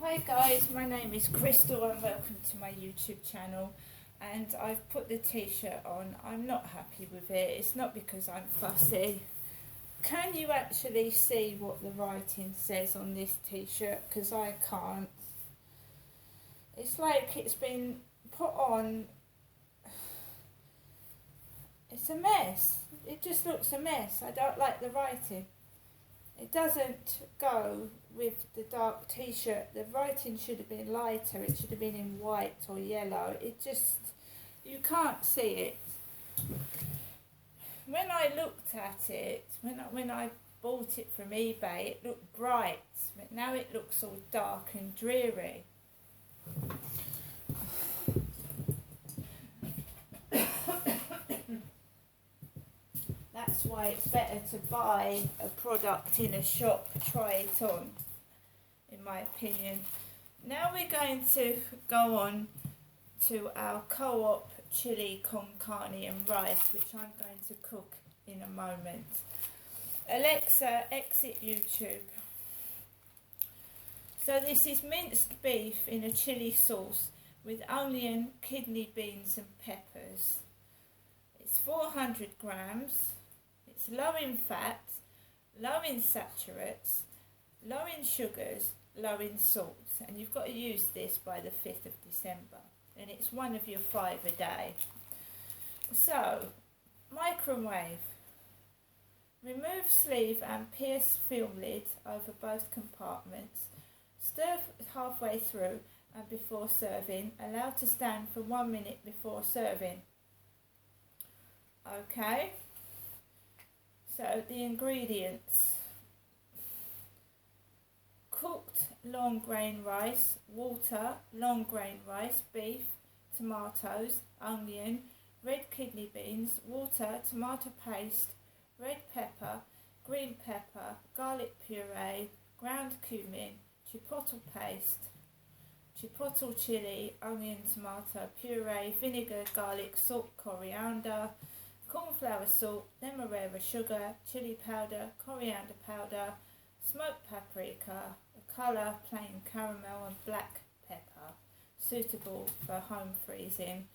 Hi guys, my name is Crystal and welcome to my YouTube channel, and I've put the t-shirt on. I'm not happy with it. It's not because I'm fussy. Can you actually see what the writing says on this t-shirt? Because I can't. It's like it's been put on. It's a mess. It just looks a mess. I don't like the writing. It doesn't go with the dark t-shirt. The writing should have been lighter. It should have been in white or yellow. It just, you can't see it. When I looked at it, when I bought it from eBay, it looked bright. But now it looks all dark and dreary. That's why it's better to buy a product in a shop, try it on, in my opinion. Now we're going to go on to our co-op chili con carne and rice, which I'm going to cook in a moment. Alexa, exit YouTube. So this is minced beef in a chili sauce with onion, kidney beans and peppers. It's 400 grams. It's low in fat, low in saturates, low in sugars, low in salts, and you've got to use this by the 5th of December, and it's one of your 5 a day. So, microwave. Remove sleeve and pierce film lid over both compartments. Stir halfway through and before serving. Allow to stand for 1 minute before serving. Okay. So the ingredients: cooked long grain rice, water, long grain rice, beef, tomatoes, onion, red kidney beans, water, tomato paste, red pepper, green pepper, garlic puree, ground cumin, chipotle paste, chipotle chili, onion, tomato puree, vinegar, garlic, salt, coriander, corn flour, salt, demerara sugar, chili powder, coriander powder, smoked paprika, colour, plain caramel and black pepper, suitable for home freezing.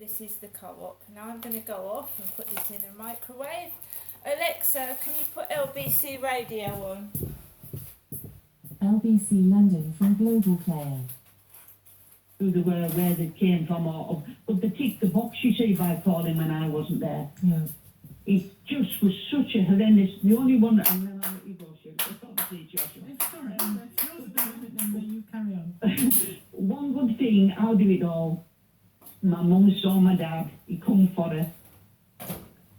This is the co-op. Now I'm going to go off and put this in a microwave. Alexa, can you put LBC radio on? LBC London from Global Player. Who they were, where they came from, but they ticked the box, you see, by calling when I wasn't there. Yeah. It just was such a horrendous. The only one, and then I'll let you go, Sue. It's obviously Joshua. It's all right. That's yours, but you carry on. One good thing, out of it all, my mum saw my dad. He come for her.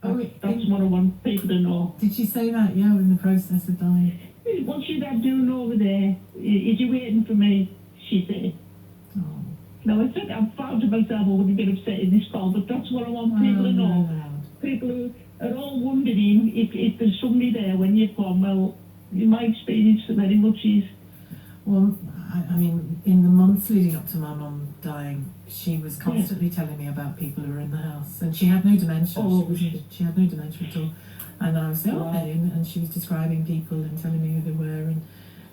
That's what I want people to know. Did she say that? Yeah, in the process of dying. What's your dad doing over there? Is he waiting for me? She said. Oh. Now, I said I'm proud of myself. I wouldn't get upset in this call, but that's what I want people to know. People who are all wondering if there's somebody there when you come. Well, in my experience, very much is. Well, I mean, in the months leading up to my mum dying, she was constantly telling me about people who were in the house, and she had no dementia. Oh, she had no dementia at all. And I was there, and she was describing people and telling me who they were, and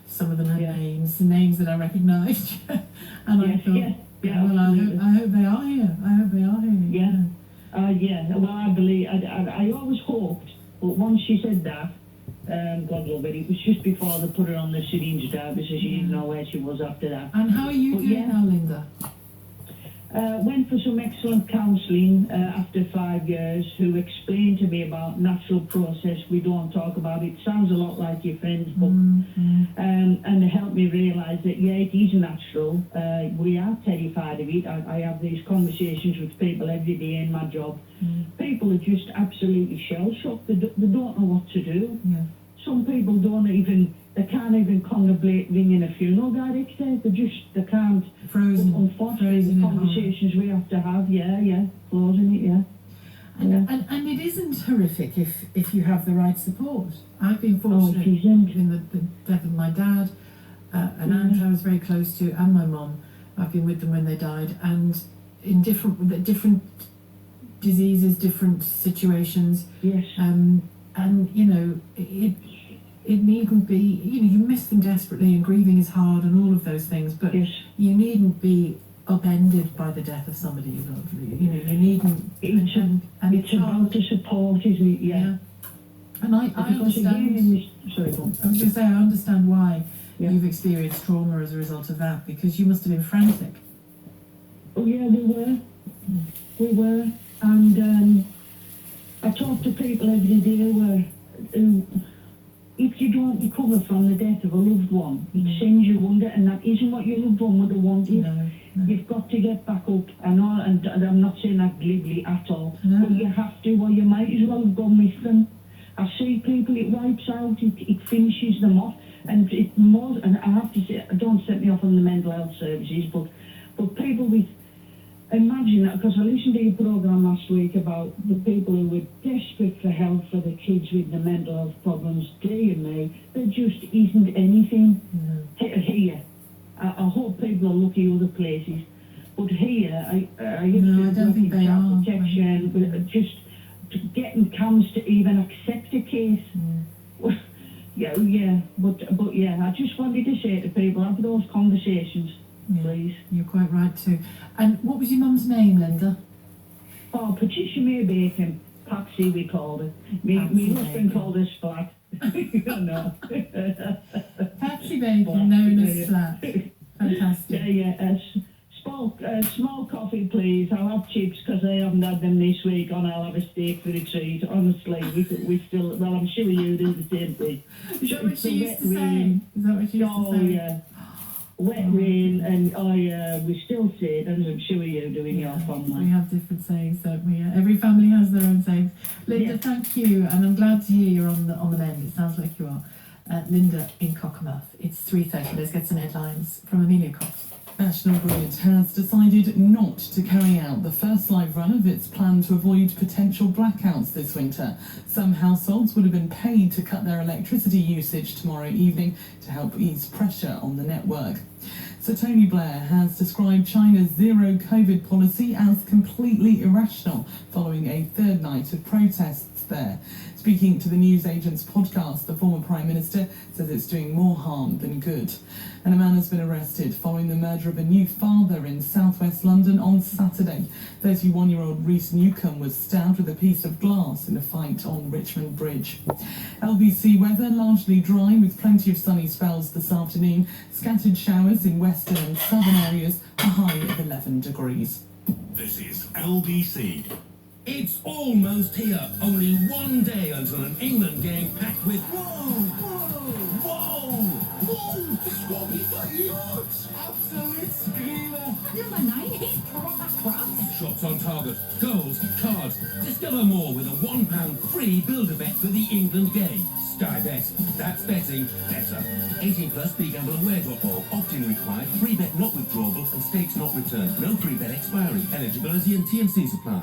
some of them had names that I recognised. And I thought, well, I hope they are here. I hope they are here. Well, I believe, I always hoped, but once she said that, God love it was just before they put her on the syringe derby, so she didn't know where she was after that. And how are you doing now, Linda? Went for some excellent counselling after 5 years, who explained to me about natural process. We don't talk about it. Sounds a lot like your friend's book. And it helped me realise that, it is natural. We are terrified of it. I have these conversations with people every day in my job. People are just absolutely shell-shocked. They don't know what to do. Yeah. Some people they can't even contemplate ringing a funeral director. They can't. Frozen. Unfortunately, the conversations we have to have, closing it, And it isn't horrific if you have the right support. I've been fortunate in the death of my dad, an aunt I was very close to, and my mum. I've been with them when they died, and in different diseases, different situations. Yes. And it needn't be, you miss them desperately and grieving is hard and all of those things, but Yes. you needn't be upended by the death of somebody you love. You needn't. It's about the support, isn't it? Yeah. And I Because understand. again, sorry, go on. I was going to say, I understand why Yeah. you've experienced trauma as a result of that, because you must have been frantic. Oh yeah, we were, and I talk to people every day who if you don't recover from the death of a loved one, it sends you under, and that isn't what your loved one would have wanted. No. You've got to get back up, and I'm not saying that glibly at all, No. but you have to, or you might as well have gone with them. I see people, it wipes out, it finishes them off, and and I have to say, don't set me off on the mental health services, but people with, imagine that, because I listened to your programme last week about the people who were desperate for help for the kids with the mental health problems, dear me, there just isn't anything here. I hope people are lucky other places, but here, I don't think they are. Protection, but just getting CAMS to even accept a case. But I just wanted to say to people, have those conversations. Please. You're quite right too. And what was your mum's name, Linda? Oh, Patricia May Bacon. Patsy, we called her. My husband called her Splat. No. Patsy Bacon, known as Splat. Fantastic. Small coffee, please. I'll have chips because I haven't had them this week, and I'll have a steak for a treat. Honestly, we still, well, I'm sure you do the same thing. Is that what she used to say? Is that what she used to say? Oh, yeah. Wet rain, and we still say it, and I'm sure you're doing your family. We have different sayings, don't we? Every family has their own sayings. Linda, thank you, and I'm glad to hear you're on the mend. It sounds like you are. Linda in Cockermouth. It's 3:30. Let's get some headlines from Amelia Cox. National Grid has decided not to carry out the first live run of its plan to avoid potential blackouts this winter. Some households would have been paid to cut their electricity usage tomorrow evening to help ease pressure on the network. Sir Tony Blair has described China's zero COVID policy as completely irrational following a third night of protests there. Speaking to the newsagent's podcast, the former Prime Minister says it's doing more harm than good. And a man has been arrested following the murder of a new father in southwest London on Saturday. 31-year-old Rhys Newcombe was stabbed with a piece of glass in a fight on Richmond Bridge. LBC weather largely dry with plenty of sunny spells this afternoon. Scattered showers in western and southern areas, a high of 11 degrees. This is LBC. It's almost here. Only one day until an England game packed with whoa! This will be the yacht! Absolute screamer! Number 9, he's proper class. Shots on target, goals, cards. Discover more with a £1 free build-a-bet for the England game. Sky Bet. That's betting better. 18 plus, begambleaware.org. Opt-in required. Free bet not withdrawable and stakes not returned. No free bet expiry. Eligibility and T&Cs apply.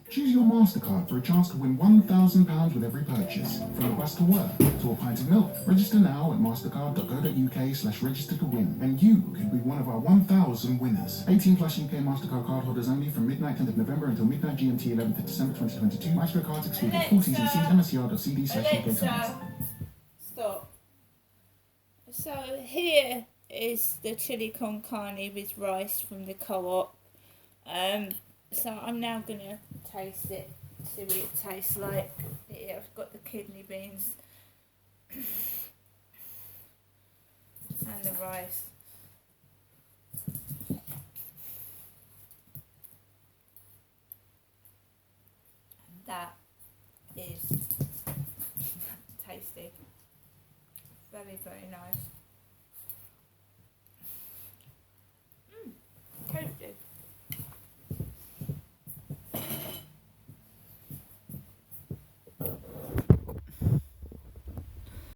Choose your MasterCard for a chance to win £1,000 with every purchase. From a bus to work to a pint of milk. Register now at mastercard.co.uk/register to win. And you could be one of our 1,000 winners. 18 plus UK MasterCard card holders only from midnight 10th of November until midnight GMT 11th of December 2022. Maestro cards excluded. Full T's and C's mscr.cd/UK terms. Stop. So here is the chili con carne with rice from the co-op. So I'm now going to taste it, see what it tastes like. Yeah, I've got the kidney beans and the rice. That is tasty. Very, very nice.